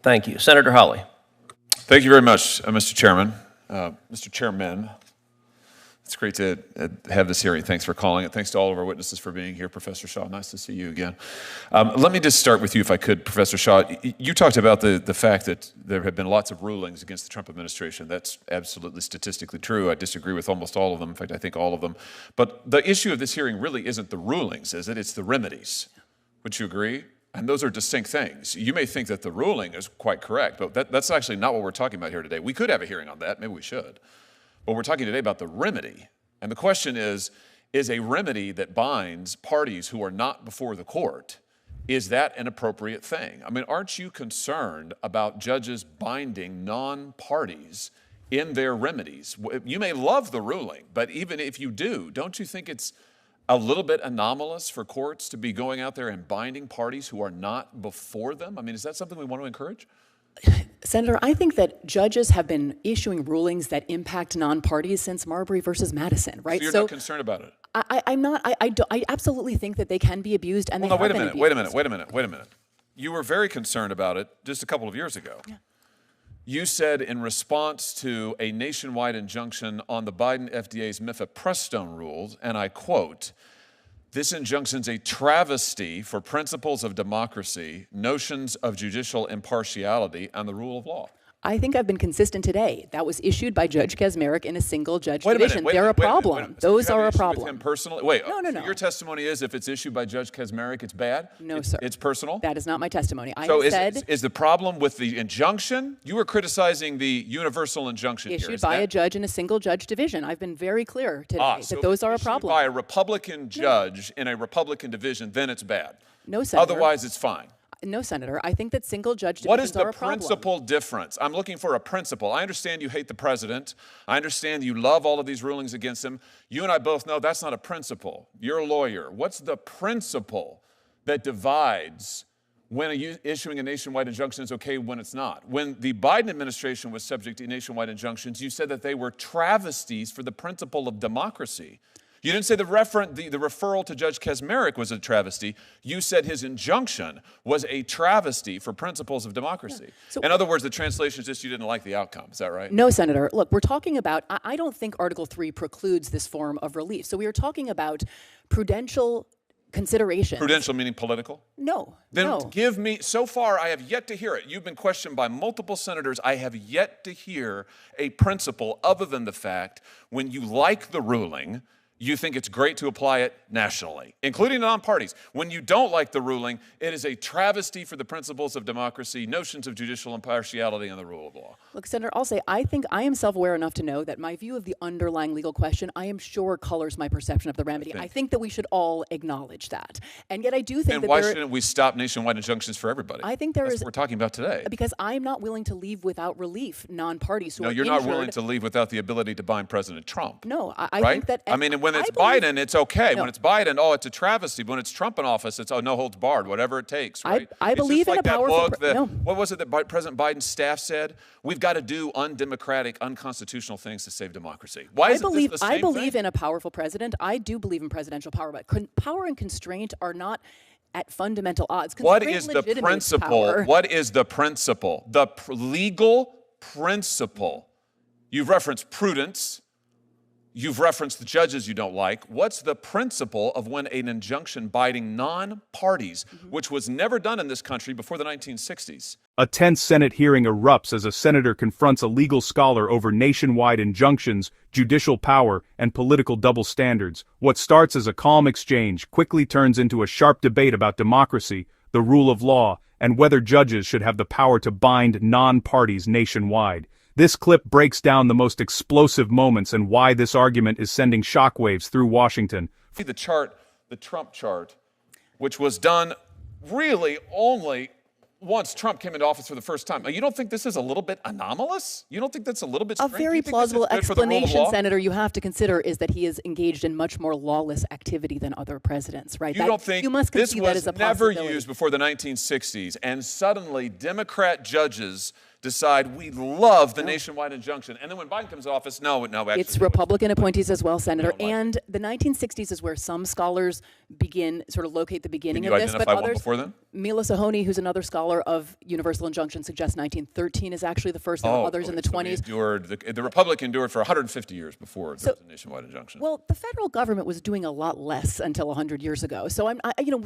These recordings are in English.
Thank you. Senator Hawley. Thank you very much, Mr. Chairman. Mr. Chairman, it's great to have this hearing. Thanks for calling it. Thanks to all of our witnesses for being here. Professor Shaw, nice to see you again. Let me just start with you, if I could, Professor Shaw. You talked about the fact that there have been lots of rulings against the Trump administration. That's absolutely statistically true. I disagree with almost all of them. In fact, I think all of them. But the issue of this hearing really isn't the rulings, is it? It's the remedies. Would you agree? And those are distinct things. You may think that the ruling is quite correct, but that's actually not what we're talking about here today. We could have a hearing on that. Maybe we should. But we're talking today about the remedy. And the question is a remedy that binds parties who are not before the court, is that an appropriate thing? I mean, aren't you concerned about judges binding non-parties in their remedies? You may love the ruling, but even if you do, don't you think it's a little bit anomalous for courts to be going out there and binding parties who are not before them? I mean, is that something we want to encourage? Senator, I think that judges have been issuing rulings that impact non-parties since Marbury versus Madison, right? So you're not concerned about it? I'm not. I absolutely think that they can be abused, and wait a minute. You were very concerned about it just a couple of years ago. Yeah. You said in response to a nationwide injunction on the Biden FDA's mifepristone rules, and I quote, "This injunction's a travesty for principles of democracy, notions of judicial impartiality, and the rule of law." I think I've been consistent today. That was issued by Judge Kaczmarek in a single judge division. They're a problem. Those are a problem. With him personally? Wait, no. So your testimony is if it's issued by Judge Kaczmarek, it's bad? No, sir. It's personal? That is not my testimony. Is the problem with the injunction? You were criticizing the universal injunction issued by a judge in a single judge division. I've been very clear today that those are a problem. By a Republican judge in a Republican division, then it's bad. No, Senator. Otherwise, it's fine. No, Senator. I think that single judge divisions are a problem. What is the principal difference? I'm looking for a principle. I understand you hate the president. I understand you love all of these rulings against him. You and I both know that's not a principle. You're a lawyer. What's the principle that divides when issuing a nationwide injunction is okay when it's not? When the Biden administration was subject to nationwide injunctions, you said that they were travesties for the principle of democracy. You didn't say the referral to Judge Kaczmarek was a travesty. You said his injunction was a travesty for principles of democracy. Yeah. So, in other words, the translation is just you didn't like the outcome. Is that right? No, Senator. Look, we're talking about, I don't think Article 3 precludes this form of relief. So we are talking about prudential considerations. Prudential meaning political? No. Then give me, so far I have yet to hear it. You've been questioned by multiple senators. I have yet to hear a principle other than the fact when you like the ruling, you think it's great to apply it nationally, including non-parties. When you don't like the ruling, it is a travesty for the principles of democracy, notions of judicial impartiality, and the rule of law. Look, Senator, I'll say I think I am self-aware enough to know that my view of the underlying legal question, I am sure colors my perception of the remedy. I think that we should all acknowledge that. And yet I do think that why shouldn't we stop nationwide injunctions for everybody? I think that's what we're talking about today. Because I'm not willing to leave without relief non-parties who are injured. No, you're not willing to leave without the ability to bind President Trump. No, I think that... I mean, when it's Biden, it's okay. No. When it's Biden, it's a travesty. When it's Trump in office, it's no holds barred, whatever it takes, right? I believe in a powerful... What was it that President Biden's staff said? We've got to do undemocratic, unconstitutional things to save democracy. Why is this the same I believe thing? In a powerful president. I do believe in presidential power, but power and constraint are not at fundamental odds. What is the principle? What is the principle? The legal principle. You've referenced prudence. You've referenced the judges you don't like. What's the principle of when an injunction binding non-parties, which was never done in this country before the 1960s? A tense Senate hearing erupts as a senator confronts a legal scholar over nationwide injunctions, judicial power, and political double standards. What starts as a calm exchange quickly turns into a sharp debate about democracy, the rule of law, and whether judges should have the power to bind non-parties nationwide. This clip breaks down the most explosive moments and why this argument is sending shockwaves through Washington. See the chart, the Trump chart, which was done really only once Trump came into office for the first time. You don't think this is a little bit anomalous? You don't think that's a little bit strange? A very plausible explanation, Senator, you have to consider is that he is engaged in much more lawless activity than other presidents, right? You don't think this was never used before the 1960s, and suddenly Democrat judges decide we love the nationwide injunction. And then when Biden comes to office, no, actually. It's Republican appointees as well, Senator. And the 1960s is where some scholars sort of locate the beginning of this. Can you identify one before then? Mila Sahoni, who's another scholar of universal injunction, suggests 1913 is actually the first. There were others in the 20s. The Republic endured for 150 years before there was a nationwide injunction. Well, the federal government was doing a lot less until 100 years ago. So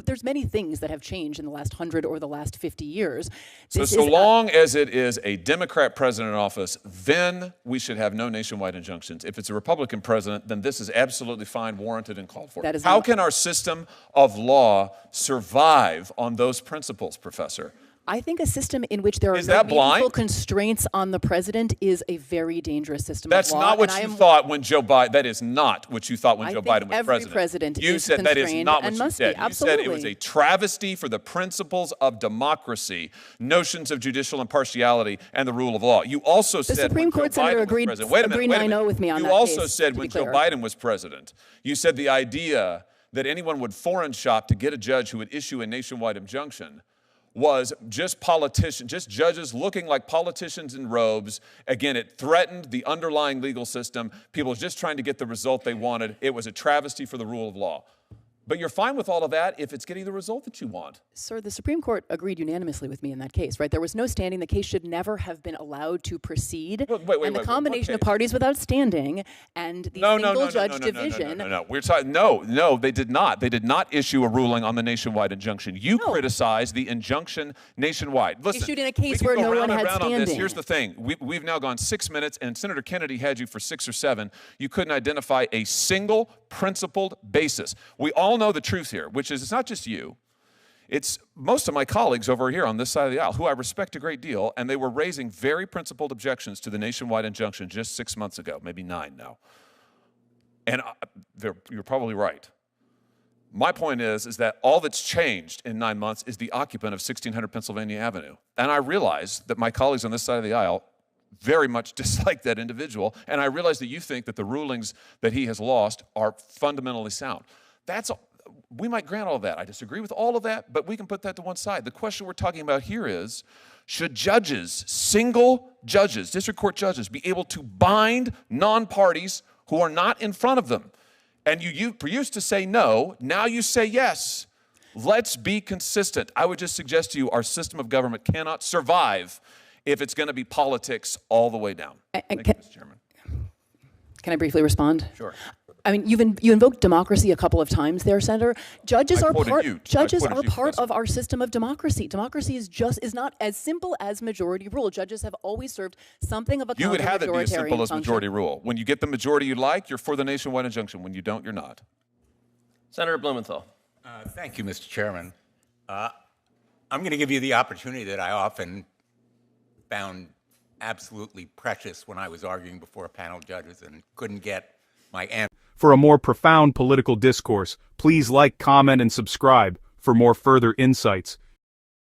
there's many things that have changed in the last 100 or the last 50 years. So long as it is a Democrat president in office, then we should have no nationwide injunctions. If it's a Republican president, then this is absolutely fine, warranted, and called for. How can our system of law survive on those principles, Professor? I think a system in which there are no meaningful constraints on the president is a very dangerous system That's of law. Not what you thought when Joe Biden. That is not what you thought when Joe Biden was every president. You is said that is not what you said. You said it was a travesty for the principles of democracy, notions of judicial impartiality, and the rule of law. You also said the Supreme Court senator agreed 9-0 with me on that. You also said when Joe Biden was president, you said the idea that anyone would foreign shop to get a judge who would issue a nationwide injunction was just judges looking like politicians in robes. Again, it threatened the underlying legal system. People were just trying to get the result they wanted. It was a travesty for the rule of law. But you're fine with all of that if it's getting the result that you want. Sir, the Supreme Court agreed unanimously with me in that case, right? There was no standing. The case should never have been allowed to proceed. And the combination of parties without standing and the single-judge division. No. We're talking. No, they did not. They did not issue a ruling on the nationwide injunction. You criticized the injunction nationwide. Listen, issued in a case where no one had standing. Here's the thing. We've now gone 6 minutes, and Senator Kennedy had you for 6 or 7. You couldn't identify a single principled basis. We all know the truth here, which is it's not just you. It's most of my colleagues over here on this side of the aisle, who I respect a great deal, and they were raising very principled objections to the nationwide injunction just 6 months ago, maybe 9 now. And you're probably right. My point is that all that's changed in 9 months is the occupant of 1600 Pennsylvania Avenue. And I realize that my colleagues on this side of the aisle very much dislike that individual, and I realize that you think that the rulings that he has lost are fundamentally sound. We might grant all of that. I disagree with all of that, but we can put that to one side. The question we're talking about here is, should judges, single judges, district court judges, be able to bind non-parties who are not in front of them? And you used to say no, now you say yes. Let's be consistent. I would just suggest to you our system of government cannot survive if it's going to be politics all the way down. Thank you, Mr. Chairman. Can I briefly respond? Sure. I mean, you invoked democracy a couple of times there, Senator. Judges are part of our system of democracy. Democracy is not as simple as majority rule. Judges have always served something of a You would have it be as simple as function. majority rule. When you get the majority you like, you're for the nationwide injunction. When you don't, you're not. Senator Blumenthal. Thank you, Mr. Chairman. I'm going to give you the opportunity that I often found absolutely precious when I was arguing before a panel of judges and couldn't get my answer. For a more profound political discourse, please like, comment, and subscribe for more further insights.